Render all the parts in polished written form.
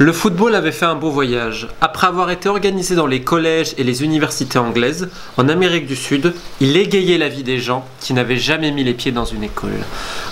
Le football avait fait un beau voyage. Après avoir été organisé dans les collèges et les universités anglaises, en Amérique du Sud, il égayait la vie des gens qui n'avaient jamais mis les pieds dans une école.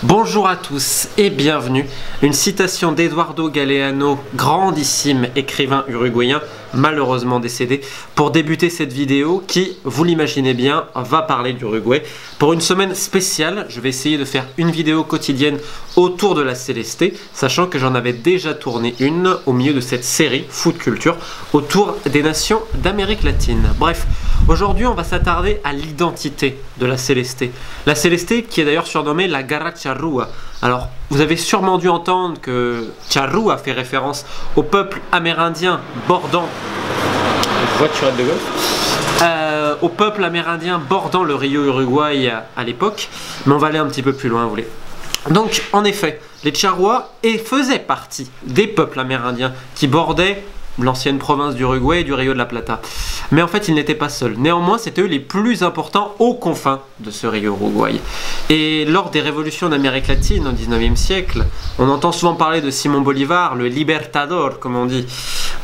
Bonjour à tous et bienvenue. Une citation d'Eduardo Galeano, grandissime écrivain uruguayen, malheureusement décédé, pour débuter cette vidéo qui, vous l'imaginez bien, va parler d'Uruguay. Pour une semaine spéciale, je vais essayer de faire une vidéo quotidienne autour de la Celeste, sachant que j'en avais déjà tourné une au milieu de cette série Foot Culture autour des nations d'Amérique latine. Bref, aujourd'hui on va s'attarder à l'identité de la Celeste. La Celeste qui est d'ailleurs surnommée la Garra Charrúa. Alors, vous avez sûrement dû entendre que Charrúa fait référence au peuple amérindien bordant au peuple amérindien bordant le Rio Uruguay à l'époque, mais on va aller un petit peu plus loin, vous voulez. Donc, en effet, les Charrúa faisaient partie des peuples amérindiens qui bordaient l'ancienne province d'Uruguay et du Rio de la Plata. Mais en fait, ils n'étaient pas seuls. Néanmoins, c'était eux les plus importants aux confins de ce Rio Uruguay. Et lors des révolutions d'Amérique latine au 19e siècle, on entend souvent parler de Simón Bolívar, le Libertador, comme on dit,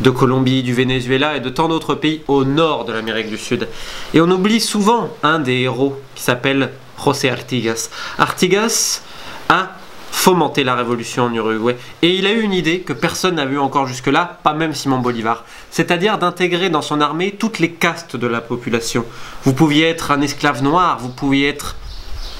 de Colombie, du Venezuela et de tant d'autres pays au nord de l'Amérique du Sud. Et on oublie souvent un des héros qui s'appelle José Artigas. Artigas a fomenter la révolution en Uruguay. Et il a eu une idée que personne n'a vue encore jusque-là, pas même Simón Bolívar, c'est-à-dire d'intégrer dans son armée toutes les castes de la population. Vous pouviez être un esclave noir, vous pouviez être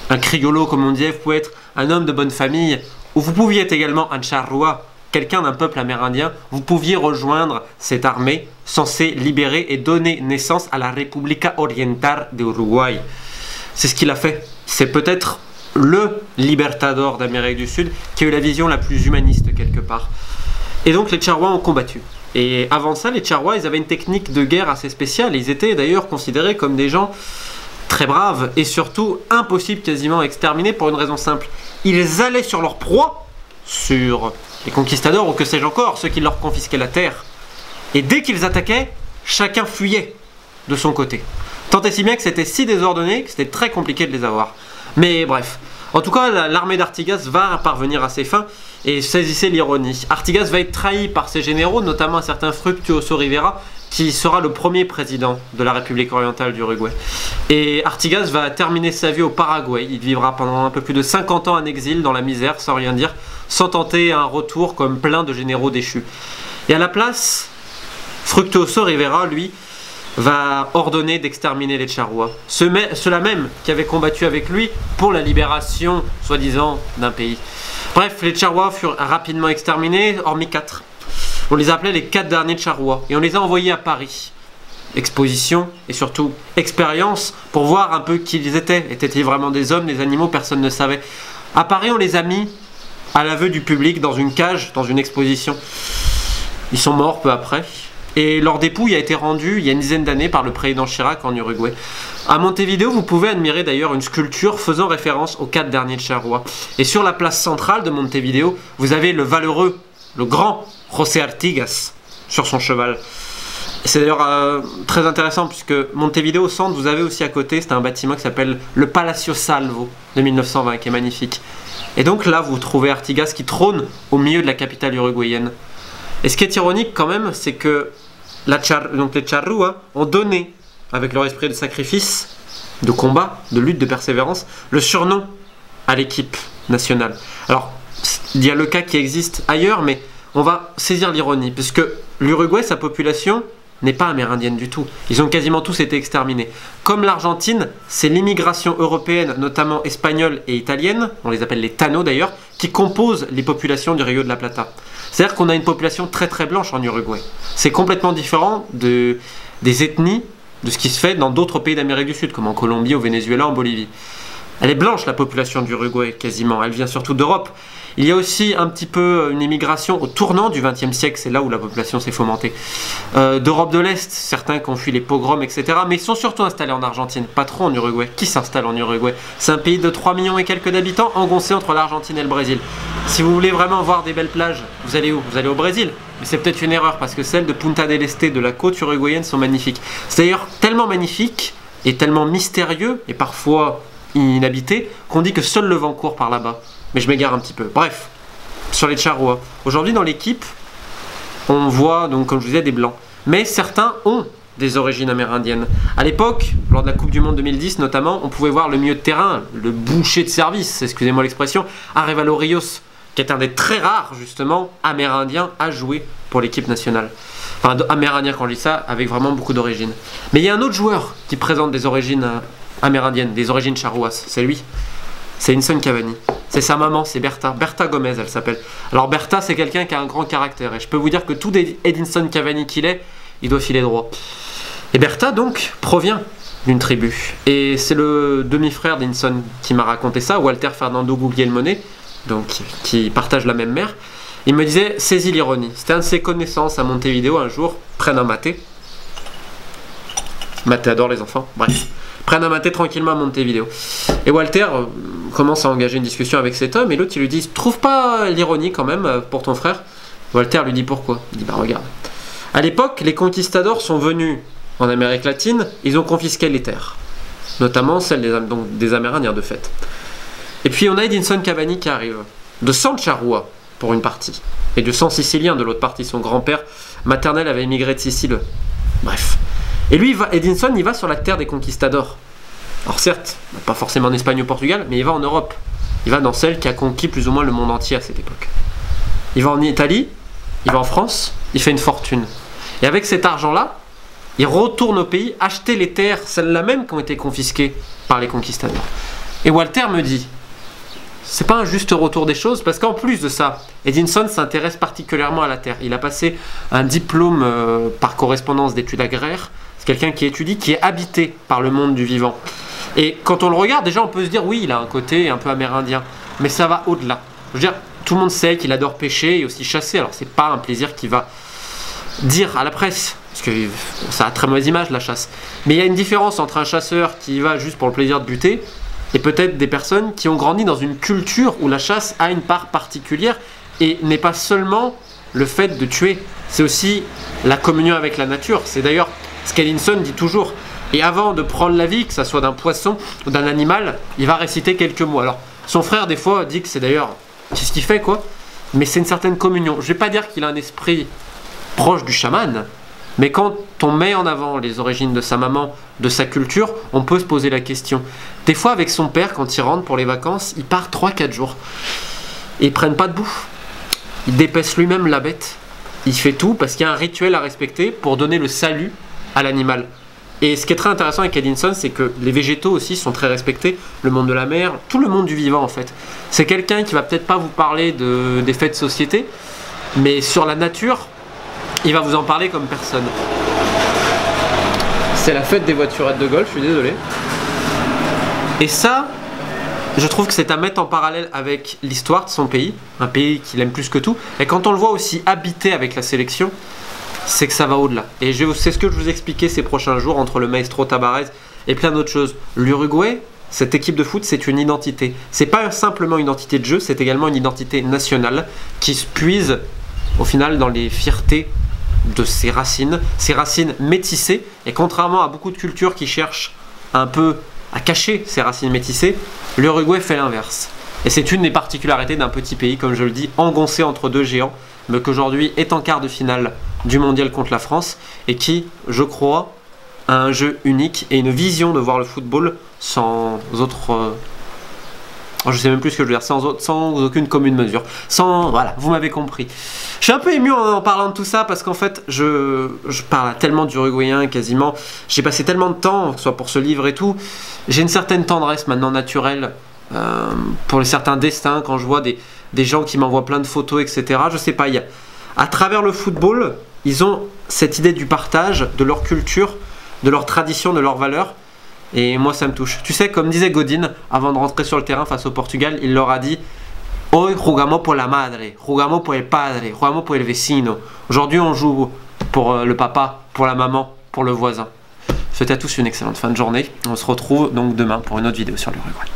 un criollo comme on disait, vous pouvez être un homme de bonne famille, ou vous pouviez être également un charrúa, quelqu'un d'un peuple amérindien, vous pouviez rejoindre cette armée censée libérer et donner naissance à la República Oriental de Uruguay. C'est ce qu'il a fait. C'est peut-être le Libertador d'Amérique du Sud qui a eu la vision la plus humaniste quelque part. Et donc les Charrúa ont combattu. Et avant ça, les Charrúa, ils avaient une technique de guerre assez spéciale. Ils étaient d'ailleurs considérés comme des gens très braves et surtout impossibles quasiment à exterminer pour une raison simple. Ils allaient sur leur proie, sur les conquistadors ou que sais-je encore, ceux qui leur confisquaient la terre. Et dès qu'ils attaquaient, chacun fuyait de son côté. Tant et si bien que c'était si désordonné que c'était très compliqué de les avoir. Mais bref, en tout cas, l'armée d'Artigas va parvenir à ses fins et saisissez l'ironie. Artigas va être trahi par ses généraux, notamment un certain Fructuoso Rivera, qui sera le premier président de la République orientale d'Uruguay. Et Artigas va terminer sa vie au Paraguay. Il vivra pendant un peu plus de 50 ans en exil, dans la misère, sans rien dire, sans tenter un retour comme plein de généraux déchus. Et à la place, Fructuoso Rivera, lui, va ordonner d'exterminer les Charrúa. Ceux-là même qui avaient combattu avec lui pour la libération, soi-disant, d'un pays. Bref, les Charrúa furent rapidement exterminés, hormis 4. On les appelait les 4 derniers Charrúa et on les a envoyés à Paris. Exposition et surtout expérience pour voir un peu qui ils étaient. Étaient-ils vraiment des hommes, des animaux? Personne ne savait. À Paris, on les a mis à l'aveu du public dans une cage, dans une exposition. Ils sont morts peu après. Et leur dépouille a été rendue il y a une dizaine d'années par le président Chirac en Uruguay. À Montevideo, vous pouvez admirer d'ailleurs une sculpture faisant référence aux 4 derniers Charrúa. Et sur la place centrale de Montevideo, vous avez le valeureux, le grand José Artigas sur son cheval. C'est d'ailleurs très intéressant puisque Montevideo au centre, vous avez aussi à côté, c'est un bâtiment qui s'appelle le Palacio Salvo de 1920 qui est magnifique. Et donc là, vous trouvez Artigas qui trône au milieu de la capitale uruguayenne. Et ce qui est ironique quand même, c'est que donc les Charrúa ont donné, avec leur esprit de sacrifice, de combat, de lutte, de persévérance, le surnom à l'équipe nationale. Alors, il y a le cas qui existe ailleurs, mais on va saisir l'ironie, puisque l'Uruguay, sa population, n'est pas amérindienne du tout. Ils ont quasiment tous été exterminés. Comme l'Argentine, c'est l'immigration européenne, notamment espagnole et italienne, on les appelle les Tano d'ailleurs, qui composent les populations du Rio de la Plata. C'est-à-dire qu'on a une population très très blanche en Uruguay. C'est complètement différent des ethnies, de ce qui se fait dans d'autres pays d'Amérique du Sud, comme en Colombie, au Venezuela, en Bolivie. Elle est blanche la population du Uruguay quasiment, elle vient surtout d'Europe. Il y a aussi un petit peu une immigration au tournant du XXe siècle, c'est là où la population s'est fomentée. D'Europe de l'Est, certains qui ont fui les pogroms, etc. Mais ils sont surtout installés en Argentine, pas trop en Uruguay. Qui s'installe en Uruguay? C'est un pays de 3 millions et quelques d'habitants, engoncé entre l'Argentine et le Brésil. Si vous voulez vraiment voir des belles plages, vous allez où? Vous allez au Brésil. Mais c'est peut-être une erreur, parce que celles de Punta del Este, de la côte uruguayenne, sont magnifiques. C'est d'ailleurs tellement magnifique, et tellement mystérieux, et parfois inhabité, qu'on dit que seul le vent court par là-bas. Mais je m'égare un petit peu. Bref, sur les Charrúa. Aujourd'hui dans l'équipe, on voit donc comme je vous disais des blancs. Mais certains ont des origines amérindiennes. À l'époque, lors de la Coupe du Monde 2010 notamment, on pouvait voir le milieu de terrain, le boucher de service, excusez-moi l'expression, Arévalo Rios, qui est un des très rares justement amérindiens à jouer pour l'équipe nationale. Enfin, amérindien quand je dis ça, avec vraiment beaucoup d'origines. Mais il y a un autre joueur qui présente des origines amérindiennes, des origines charrouas, c'est lui. C'est Edinson Cavani. C'est sa maman, c'est Bertha. Bertha Gomez, elle s'appelle. Alors Bertha, c'est quelqu'un qui a un grand caractère. Et je peux vous dire que tout Edinson Cavani qu'il est, il doit filer droit. Et Bertha, donc, provient d'une tribu. Et c'est le demi-frère d'Edinson qui m'a raconté ça, Walter Fernando Guglielmone, donc qui partage la même mère. Il me disait, saisis l'ironie. C'était un de ses connaissances à Montevideo un jour, prennent un maté. Maté adore les enfants, bref. Prennent un maté tranquillement à Montevideo. Et Walter commence à engager une discussion avec cet homme, et l'autre il lui dit, trouve pas l'ironie quand même pour ton frère? Walter lui dit pourquoi? Il dit, bah regarde. À l'époque, les conquistadors sont venus en Amérique latine, ils ont confisqué les terres, notamment celles des Amérindiens de fait. Et puis on a Edinson Cavani qui arrive, de sang charrois pour une partie, et de sang sicilien de l'autre partie. Son grand-père maternel avait émigré de Sicile. Bref. Et lui, Edinson, il va sur la terre des conquistadors. Alors certes, pas forcément en Espagne ou au Portugal, mais il va en Europe. Il va dans celle qui a conquis plus ou moins le monde entier à cette époque. Il va en Italie, il va en France, il fait une fortune. Et avec cet argent-là, il retourne au pays acheter les terres, celles-là même qui ont été confisquées par les conquistadors. Et Walter me dit, c'est pas un juste retour des choses, parce qu'en plus de ça, Edinson s'intéresse particulièrement à la terre. Il a passé un diplôme par correspondance d'études agraires. C'est quelqu'un qui étudie, qui est habité par le monde du vivant. Et quand on le regarde, déjà on peut se dire, oui, il a un côté un peu amérindien, mais ça va au-delà. Je veux dire, tout le monde sait qu'il adore pêcher et aussi chasser, alors c'est pas un plaisir qu'il va dire à la presse, parce que ça a très mauvaise image la chasse. Mais il y a une différence entre un chasseur qui y va juste pour le plaisir de buter, et peut-être des personnes qui ont grandi dans une culture où la chasse a une part particulière, et n'est pas seulement le fait de tuer, c'est aussi la communion avec la nature. C'est d'ailleurs ce qu'Edinson dit toujours. Et avant de prendre la vie, que ça soit d'un poisson ou d'un animal, il va réciter quelques mots. Alors, son frère, des fois, dit que c'est d'ailleurs, c'est ce qu'il fait, quoi. Mais c'est une certaine communion. Je ne vais pas dire qu'il a un esprit proche du chaman, mais quand on met en avant les origines de sa maman, de sa culture, on peut se poser la question. Des fois, avec son père, quand il rentre pour les vacances, il part 3-4 jours. Et ils ne prennent pas de bouffe. Il dépaisse lui-même la bête. Il fait tout parce qu'il y a un rituel à respecter pour donner le salut à l'animal. Et ce qui est très intéressant avec Edinson, c'est que les végétaux aussi sont très respectés, le monde de la mer, tout le monde du vivant en fait. C'est quelqu'un qui va peut-être pas vous parler des faits de société, mais sur la nature, il va vous en parler comme personne. C'est la fête des voiturettes de golf, je suis désolé. Et ça, je trouve que c'est à mettre en parallèle avec l'histoire de son pays, un pays qu'il aime plus que tout. Et quand on le voit aussi habité avec la sélection, c'est que ça va au-delà. Et c'est ce que je vous expliquais ces prochains jours entre le Maestro Tabarez et plein d'autres choses. L'Uruguay, cette équipe de foot, c'est une identité. C'est pas simplement une identité de jeu, c'est également une identité nationale qui se puise au final dans les fiertés de ses racines métissées. Et contrairement à beaucoup de cultures qui cherchent un peu à cacher ses racines métissées, l'Uruguay fait l'inverse. Et c'est une des particularités d'un petit pays, comme je le dis, engoncé entre deux géants, mais qu'aujourd'hui est en quart de finale du mondial contre la France et qui, je crois, a un jeu unique et une vision de voir le football sans autre... je sais même plus ce que je veux dire, sans aucune commune mesure. Voilà, vous m'avez compris. Je suis un peu ému en parlant de tout ça parce qu'en fait, je parle tellement d'Uruguayen quasiment. J'ai passé tellement de temps, que ce soit pour ce livre et tout. J'ai une certaine tendresse maintenant naturelle pour certains destins quand je vois des gens qui m'envoient plein de photos, etc. Je sais pas, à travers le football, ils ont cette idée du partage, de leur culture, de leur tradition, de leurs valeurs. Et moi, ça me touche. Tu sais, comme disait Godin, avant de rentrer sur le terrain face au Portugal, il leur a dit « Hoy jugamos por la madre, jugamos por el padre, jugamos por el vecino. » Aujourd'hui, on joue pour le papa, pour la maman, pour le voisin. Je vous souhaite à tous une excellente fin de journée. On se retrouve donc demain pour une autre vidéo sur l'Uruguay.